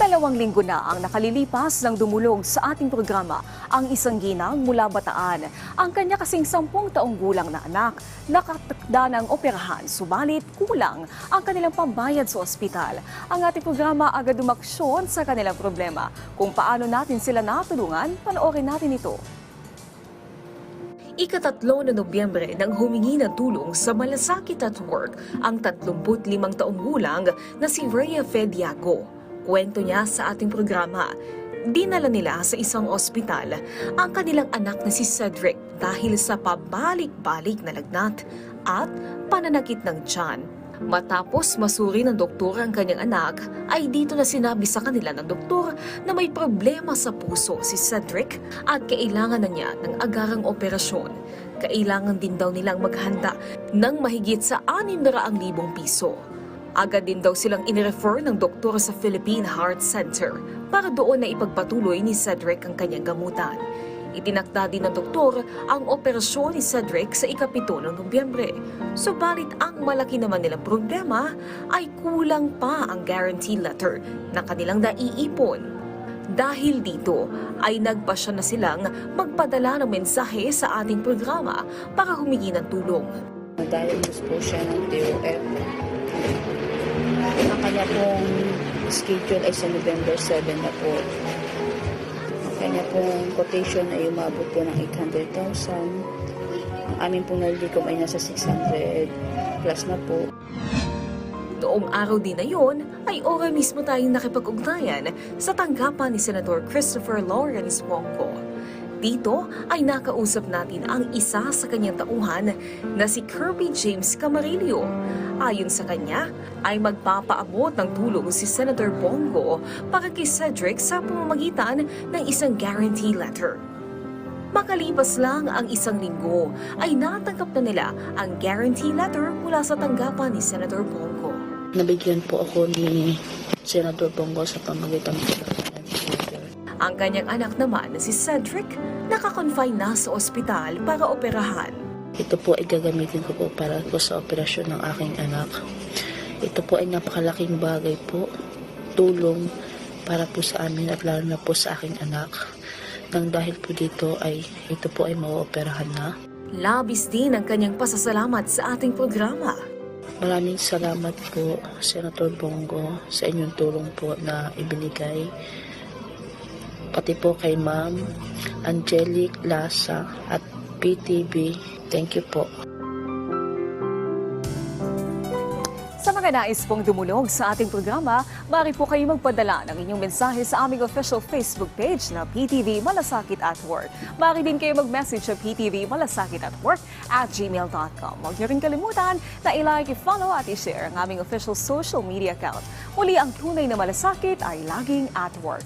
2 linggo na ang nakalilipas ng dumulog sa ating programa ang isang ginang mula Bataan. Ang kanya kasing 10 taong gulang na anak nakatakda ng operahan, subalit kulang ang kanilang pambayad sa ospital. Ang ating programa agad umaksyon sa kanilang problema. Kung paano natin sila natulungan, panoorin natin ito. Ika-3 na Nobyembre nang humingi ng tulong sa malasakit at work ang 35 taong gulang na si Rhea Fediago. Kwento niya sa ating programa, dinala nila sa isang ospital ang kanilang anak na si Cedric dahil sa pabalik-balik na lagnat at pananakit ng tiyan. Matapos masuri ng doktor ang kanyang anak, ay dito na sinabi sa kanila ng doktor na may problema sa puso si Cedric at kailangan na niya ng agarang operasyon. Kailangan din daw nilang maghanda ng mahigit sa 600,000 piso. Agad din daw silang inirefer ng doktor sa Philippine Heart Center para doon na ipagpatuloy ni Cedric ang kanyang gamutan. Itinakda din ng doktor ang operasyon ni Cedric sa ika-7 ng Nobyembre. Subalit ang malaki naman nilang problema ay kulang pa ang guarantee letter na kanilang naiipon. Dahil dito ay nagpasya na silang magpadala ng mensahe sa ating programa para humingi ng tulong. Diagnosed po siya ng TOF. Ang kanya pong schedule ay sa November 7 na po. Ang kanya pong quotation ay umabot po ng 800,000. Ang amin pong nalikom ay nasa 600 plus na po. Noong araw din na yon, ay ora mismo tayong nakipag-ugnayan sa tanggapan ni Senator Christopher Lawrence Bongo. Dito ay nakausap natin ang isa sa kanyang tauhan na si Kirby James Camarillo. Ayon sa kanya, ay magpapaabot ng tulong si Senator Bongo para kay Cedric sa pamamagitan ng isang guarantee letter. Makalipas lang ang 1 linggo, ay natanggap na nila ang guarantee letter mula sa tanggapan ni Senator Bongo. Nabigyan po ako ni Senator Bongo sa pamamagitan po ng Ang kanyang anak naman na si Cedric, nakakonfine na sa ospital para operahan. Ito po ay gagamitin ko po para po sa operasyon ng aking anak. Ito po ay napakalaking bagay po, tulong para po sa amin at lalo na po sa aking anak. Nang dahil po dito ay ito po ay mauoperahan na. Labis din ang kanyang pasasalamat sa ating programa. Maraming salamat po, Senator Bongo, sa inyong tulong po na ibinigay. Pati po kay Ma'am Angelic Lasa at PTV. Thank you po. Sa mga nais pong dumulog sa ating programa, maaari po kayo magpadala ng inyong mensahe sa aming official Facebook page na PTV Malasakit at Work. Maaari din kayo mag-message sa PTV Malasakit at Work @gmail.com. Huwag niyo rin kalimutan na i-like, i-follow at i-share ang aming official social media account. Muli, ang tunay na malasakit ay laging at work.